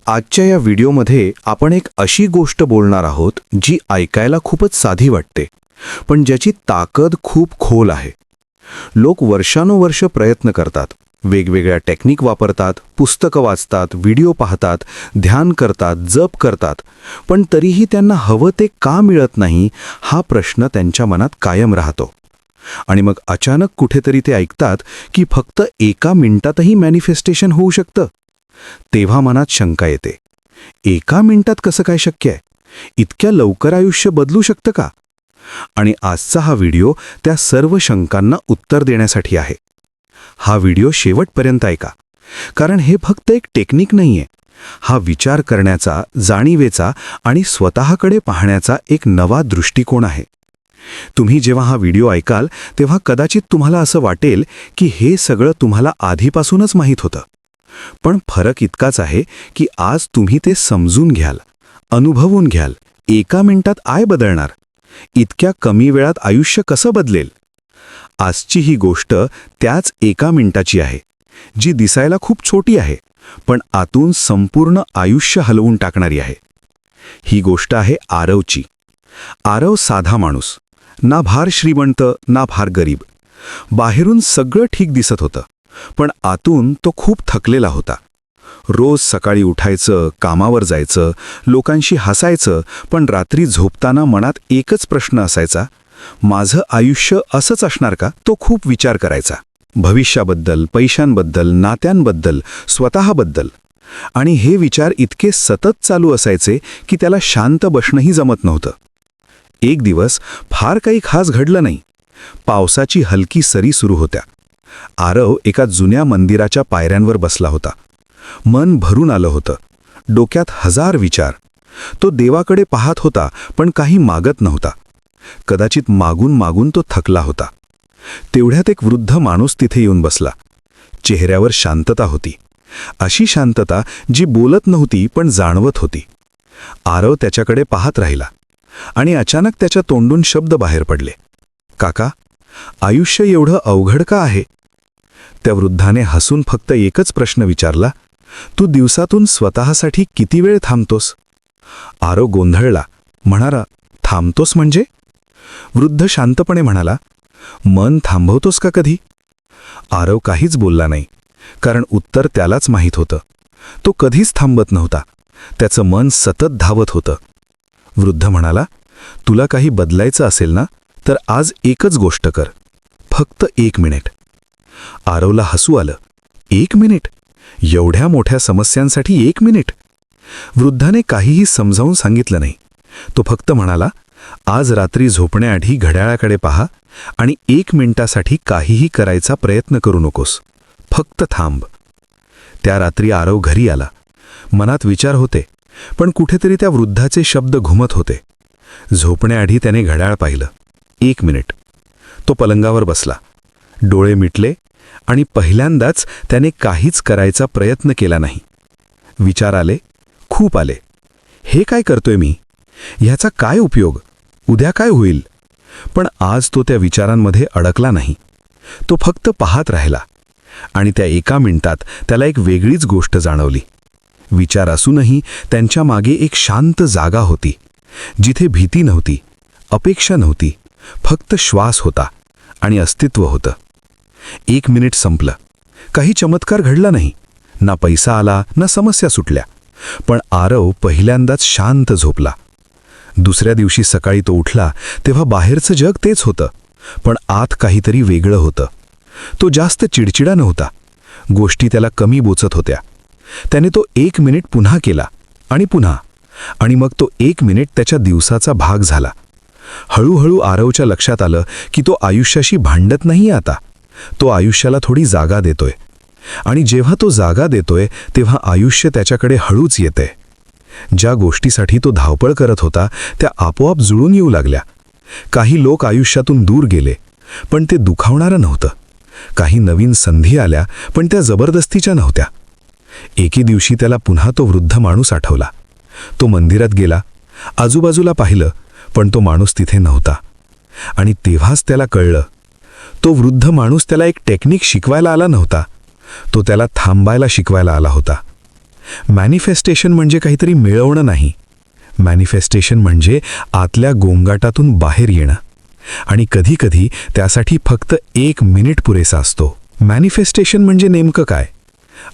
आजच्या या व्हिडिओमध्ये आपण एक अशी गोष्ट बोलणार आहोत जी ऐकायला खूपच साधी वाटते, पण ज्याची ताकद खूप खोल आहे. लोक वर्षानुवर्ष प्रयत्न करतात, वेगवेगळ्या टेक्निक वापरतात, पुस्तकं वाचतात, व्हिडिओ पाहतात, ध्यान करतात, जप करतात, पण तरीही त्यांना हवं ते का मिळत नाही हा प्रश्न त्यांच्या मनात कायम राहतो. आणि मग अचानक कुठेतरी ते ऐकतात की फक्त एका मिनिटातही मॅनिफेस्टेशन होऊ शकतं. तेव्हा मनात शंका येते, एका मिनिटात कसं काय शक्य आहे? इतक्या लवकर आयुष्य बदलू शकतं का? आणि आजचा हा व्हिडिओ त्या सर्व शंकांना उत्तर देण्यासाठी आहे. हा व्हिडिओ शेवटपर्यंत ऐका, कारण हे फक्त एक टेक्निक नाहीये. हा विचार करण्याचा, जाणीवेचा आणि स्वतःकडे पाहण्याचा एक नवा दृष्टिकोन आहे. तुम्ही जेव्हा हा व्हिडिओ ऐकाल तेव्हा कदाचित तुम्हाला असं वाटेल की हे सगळं तुम्हाला आधीपासूनच माहीत होतं. पण फरक इतकाच आहे की आज तुम्ही ते समजून घ्याल, अनुभवून घ्याल. एका मिनिटात आय बदलणार, इतक्या कमी वेळात आयुष्य कसं बदलेल? आजची ही गोष्ट त्याच एका मिनिटाची आहे, जी दिसायला खूप छोटी आहे, पण आतून संपूर्ण आयुष्य हलवून टाकणारी आहे. ही गोष्ट आहे आरवची. आरव साधा माणूस, ना फार श्रीमंत ना फार गरीब. बाहेरून सगळं ठीक दिसत होतं, पण आतून तो खूप थकलेला होता. रोज सकाळी उठायचं, कामावर जायचं, लोकांशी हसायचं, पण रात्री झोपताना मनात एकच प्रश्न असायचा, माझं आयुष्य असंच असणार का? तो खूप विचार करायचा. भविष्याबद्दल, पैशांबद्दल, नात्यांबद्दल, स्वतःबद्दल. आणि हे विचार इतके सतत चालू असायचे की त्याला शांत बसणंही जमत नव्हतं. एक दिवस फार काही खास घडलं नाही. पावसाची हलकी सरी सुरू होत्या. आरव एका जुन्या मंदिराच्या पायऱ्यांवर बसला होता. मन भरून आलं होतं, डोक्यात हजार विचार. तो देवाकडे पाहत होता, पण काही मागत नव्हता. कदाचित मागून मागून तो थकला होता. तेवढ्यात एक वृद्ध माणूस तिथे येऊन बसला. चेहऱ्यावर शांतता होती, अशी शांतता जी बोलत नव्हती पण जाणवत होती. आरव त्याच्याकडे पाहत राहिला आणि अचानक त्याच्या तोंडून शब्द बाहेर पडले, काका, आयुष्य एवढं अवघड का आहे? त्या वृद्धाने हसून फक्त एकच प्रश्न विचारला, तू दिवसातून स्वतःसाठी किती वेळ थांबतोस? आरव गोंधळला, म्हणाला, थांबतोस म्हणजे? वृद्ध शांतपणे म्हणाला, मन थांबवतोस का कधी? आरव काहीच बोलला नाही, कारण उत्तर त्यालाच माहीत होतं. तो कधीच थांबत नव्हता, त्याचं मन सतत धावत होतं. वृद्ध म्हणाला, तुला काही बदलायचं असेल ना, तर आज एकच गोष्ट कर, फक्त 1 मिनिट. आरवला हसू आलं. 1 मिनिट? एवढ्या मोठ्या समस्यांसाठी 1 मिनिट? वृद्धाने काहीही समजावून सांगितलं नाही. तो फक्त म्हणाला, आज रात्री झोपण्याआधी घड्याळाकडे पहा आणि 1 मिनिटासाठी काहीही करायचा प्रयत्न करू नकोस, फक्त थांब. त्या रात्री आरव घरी आला. मनात विचार होते, पण कुठेतरी त्या वृद्धाचे शब्द घुमत होते. झोपण्याआधी त्याने घड्याळ पाहिलं. 1 मिनिट. तो पलंगावर बसला, डोळे मिटले आणि पहिल्यांदाच त्याने काहीच करायचा प्रयत्न केला नाही. विचार आले, खूप आले. हे काय करतोय मी? ह्याचा काय उपयोग? उद्या काय होईल? पण आज तो त्या विचारांमध्ये अडकला नाही. तो फक्त पाहत राहिला आणि त्या एका मिनिटात त्याला एक वेगळीच गोष्ट जाणवली. विचार असूनही त्यांच्या मागे एक शांत जागा होती, जिथे भीती नव्हती, अपेक्षा नव्हती, फक्त श्वास होता आणि अस्तित्व होतं. 1 मिनिट संपलं. काही चमत्कार घडला नाही, ना पैसा आला ना समस्या सुटल्या, पण आरव पहिल्यांदाच शांत झोपला. दुसऱ्या दिवशी सकाळी तो उठला तेव्हा बाहेरचं जग तेच होतं, पण आत काहीतरी वेगळं होतं. तो जास्त चिडचिडा नव्हता, गोष्टी त्याला कमी बोचत होत्या. त्याने तो 1 मिनिट पुन्हा केला आणि पुन्हा, आणि मग तो 1 मिनिट त्याच्या दिवसाचा भाग झाला. हळूहळू आरवच्या लक्षात आलं की तो आयुष्याशी भांडत नाही आता, तो आयुष्याला थोडी जागा देतोय. आणि जेव्हा तो जागा देतोय तेव्हा आयुष्य त्याच्याकडे हळूच येते. ज्या गोष्टीसाठी तो धावपळ करत होता त्या आपोआप जुळून येऊ लागल्या. काही लोक आयुष्यातून दूर गेले, पण ते दुखावणारं नव्हतं. काही नवीन संधी आल्या, पण त्या जबरदस्तीच्या नव्हत्या. एके दिवशी त्याला पुन्हा तो वृद्ध माणूस आठवला. तो मंदिरात गेला, आजूबाजूला पाहिलं, पण तो माणूस तिथे नव्हता. आणि तेव्हाच त्याला कळलं, तो वृद्ध माणूस त्याला एक टेक्निक शिकवायला आला नव्हता, तो त्याला थांबायला शिकवायला आला होता. मॅनिफेस्टेशन म्हणजे काहीतरी मिळवणं नाही. मॅनिफेस्टेशन म्हणजे आतल्या गोंगाटातून बाहेर येणं. आणि कधीकधी त्यासाठी फक्त 1 मिनिट पुरेसा असतो. मॅनिफेस्टेशन म्हणजे नेमकं काय?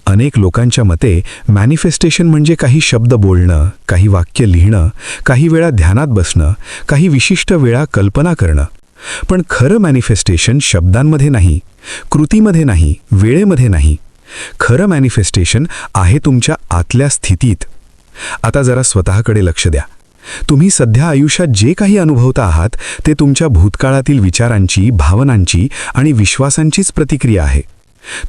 अनेक लोकांच्या मते मॅनिफेस्टेशन म्हणजे काही शब्द बोलणं, काही वाक्य लिहिणं, काही वेळा ध्यानात बसणं, काही विशिष्ट वेळा कल्पना करणं. पण खरं मॅनिफेस्टेशन शब्दांमध्ये नाही, कृतीमध्ये नाही, वेळेमध्ये नाही. खरं मॅनिफेस्टेशन आहे तुमच्या आतल्या स्थितीत. आता जरा स्वतःकडे लक्ष द्या. तुम्ही सध्या आयुष्यात जे काही अनुभवता आहात ते तुमच्या भूतकाळातील विचारांची, भावनांची आणि विश्वासांचीच प्रतिक्रिया आहे.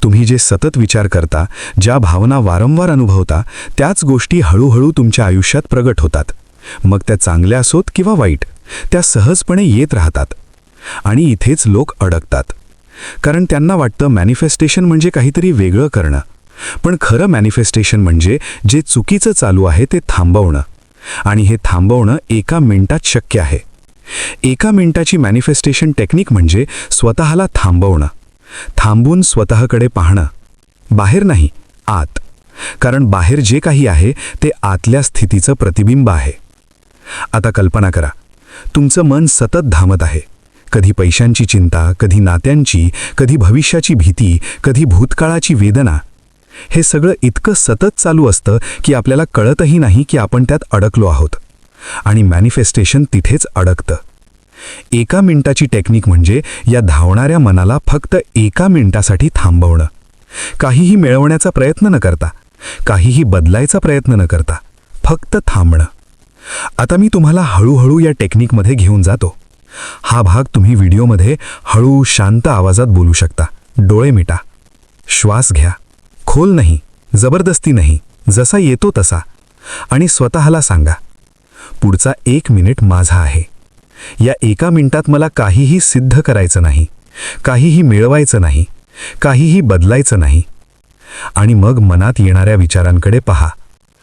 तुम्ही जे सतत विचार करता, ज्या भावना वारंवार अनुभवता, त्याच गोष्टी हळूहळू तुमच्या आयुष्यात प्रगट होतात. मग त्या चांगल्या असोत किंवा वाईट, त्या सहजपणे येत राहतात. आणि इथेच लोक अडकतात. कारण त्यांना वाटतं मॅनिफेस्टेशन म्हणजे काहीतरी वेगळं करणं. पण खरं मॅनिफेस्टेशन म्हणजे जे चुकीचं चालू आहे ते थांबवणं. आणि हे थांबवणं 1 मिनिटात शक्य आहे. 1 मिनिटाची मॅनिफेस्टेशन टेक्निक म्हणजे स्वतःला थांबवणं. थांबून स्वतःकडे पाहणं. बाहेर नाही, आत. कारण बाहेर जे काही आहे ते आतल्या स्थितीचं प्रतिबिंब आहे. आता कल्पना करा, तुमचं मन सतत धामत आहे. कधी पैशांची चिंता, कधी नात्यांची, कधी भविष्याची भीती, कधी भूतकाळाची वेदना. हे सगळं इतकं सतत चालू असतं की आपल्याला कळतही नाही की आपण त्यात अडकलो आहोत. आणि मॅनिफेस्टेशन तिथेच अडकतं. 1 मिनिटाची टेक्निक म्हणजे या धावणाऱ्या मनाला फक्त 1 मिनिटासाठी थांबवणं. काहीही मिळवण्याचा प्रयत्न न करता, काहीही बदलायचा प्रयत्न न करता, फक्त थांबणं. आता मी तुम्हाला हळूहळू या टेक्निकमध्ये घेऊन जातो. हा भाग तुम्ही व्हिडिओमध्ये हळू शांत आवाजात बोलू शकता. डोळे मिटा, श्वास घ्या. खोल नाही, जबरदस्ती नाही, जसा येतो तसा. आणि स्वतःला सांगा, पुढचा 1 मिनिट माझा आहे. या 1 मिनिटात मला काहीही सिद्ध करायचं नाही, काहीही मिळवायचं नाही, काहीही बदलायचं नाही. आणि मग मनात येणाऱ्या विचारांकडे पहा.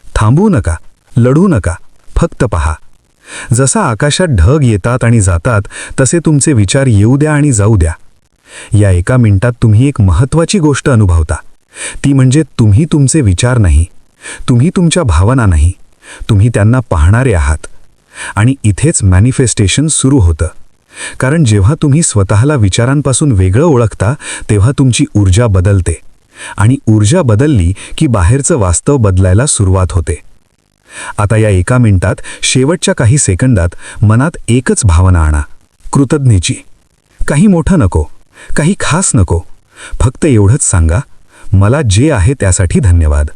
थांबू नका, लढू नका, फक्त पहा. जसा आकाशात ढग येतात आणि जातात तसे तुमचे विचार येऊ द्या आणि जाऊ द्या. या 1 मिनिटात तुम्ही एक महत्त्वाची गोष्ट अनुभवता. ती म्हणजे तुम्ही तुमचे विचार नाही, तुम्ही तुमच्या भावना नाही, तुम्ही त्यांना पाहणारे आहात. आणि इथेच मॅनिफेस्टेशन सुरू होतं. कारण जेव्हा तुम्ही स्वतःला विचारांपासून वेगळं ओळखता तेव्हा तुमची ऊर्जा बदलते. आणि ऊर्जा बदलली की बाहेरचं वास्तव बदलायला सुरुवात होते. आता या 1 मिनिटात शेवटच्या काही सेकंदात मनात एकच भावना आणा, कृतज्ञतेची. काही मोठं नको, काही खास नको, फक्त एवढंच सांगा, मला जे आहे त्यासाठी धन्यवाद.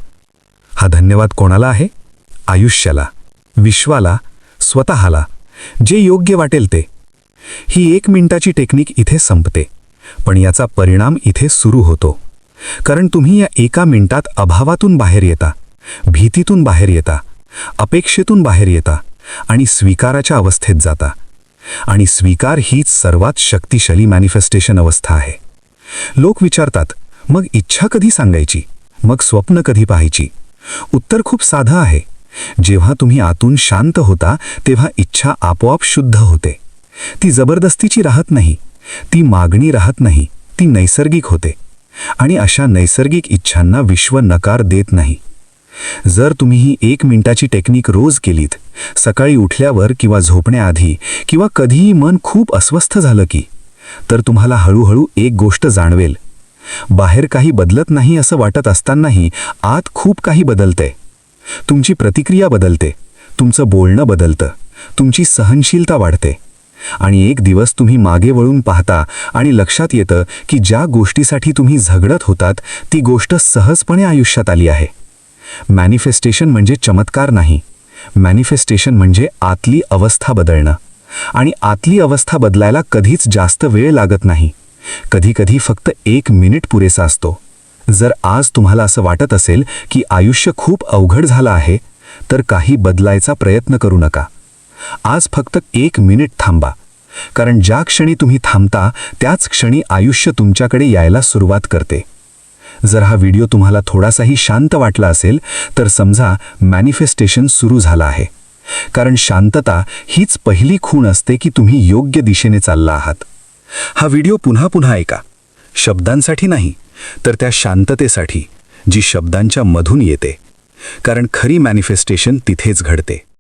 हा धन्यवाद कोणाला आहे? आयुष्याला, विश्वाला, स्वतःला, जे योग्य वाटेल ते. ही 1 मिनिटाची टेक्निक इथे संपते. पण याचा परिणाम इथे सुरू होतो. कारण तुम्ही या 1 मिनिटात अभावातून बाहेर येता, भीतीतून बाहेर येता, अपेक्षेतून बाहेर येता आणि स्वीकाराच्या अवस्थेत जाता. आणि स्वीकार हीच सर्वात शक्तिशाली मॅनिफेस्टेशन अवस्था आहे. लोक विचारतात, मग इच्छा कधी सांगायची? मग स्वप्न कधी पाहायची? उत्तर खूप साधं आहे. जेव्हा तुम्ही आतून शांत होता तेव्हा इच्छा आपोआप शुद्ध होते. ती जबरदस्तीची राहत नाही, ती मागणी राहत नाही, ती नैसर्गिक होते. आणि अशा नैसर्गिक इच्छांना विश्व नकार देत नाही. जर तुम्ही ही 1 मिनिटाची टेक्निक रोज केलीत, सकाळी उठल्यावर किंवा झोपण्याआधी किंवा कधीही मन खूप अस्वस्थ झालं की, तर तुम्हाला हळूहळू एक गोष्ट जाणवेल. बाहेर काही बदलत नाही असं वाटत असतानाही आत खूप काही बदलतंय. तुमची प्रतिक्रिया बदलते, तुमचं बोलणं बदलतं, तुमची सहनशीलता वाढते. आणि एक दिवस तुम्ही मागे वळून पाहता आणि लक्षात येतं की ज्या गोष्टीसाठी तुम्ही झगडत होतात ती गोष्ट सहजपणे आयुष्यात आली आहे. मॅनिफेस्टेशन म्हणजे चमत्कार नाही. मॅनिफेस्टेशन म्हणजे आतली अवस्था बदलणं. आणि आतली अवस्था बदलायला कधीच जास्त वेळ लागत नाही. कधीकधी फक्त 1 मिनिट पुरेसा असतो. जर आज तुम्हाला असं वाटत असेल की आयुष्य खूप अवघड झालं आहे, तर काही बदलायचा प्रयत्न करू नका. आज फक्त 1 मिनिट थांबा. कारण ज्या क्षणी तुम्ही थांबता त्याच क्षणी आयुष्य तुमच्याकडे यायला सुरुवात करते. जर हा व्हिडिओ तुम्हाला थोडासाही शांत वाटला असेल तर समजा मॅनिफेस्टेशन सुरू झालं आहे. कारण शांतता हीच पहिली खूण असते की तुम्ही योग्य दिशेने चालला आहात. हा व्हिडिओ पुन्हा पुन्हा ऐका. शब्दांसाठी नाही, तर त्या शांततेसाठी जी शब्दांच्या मधून येते. कारण खरी मॅनिफेस्टेशन तिथेच घडते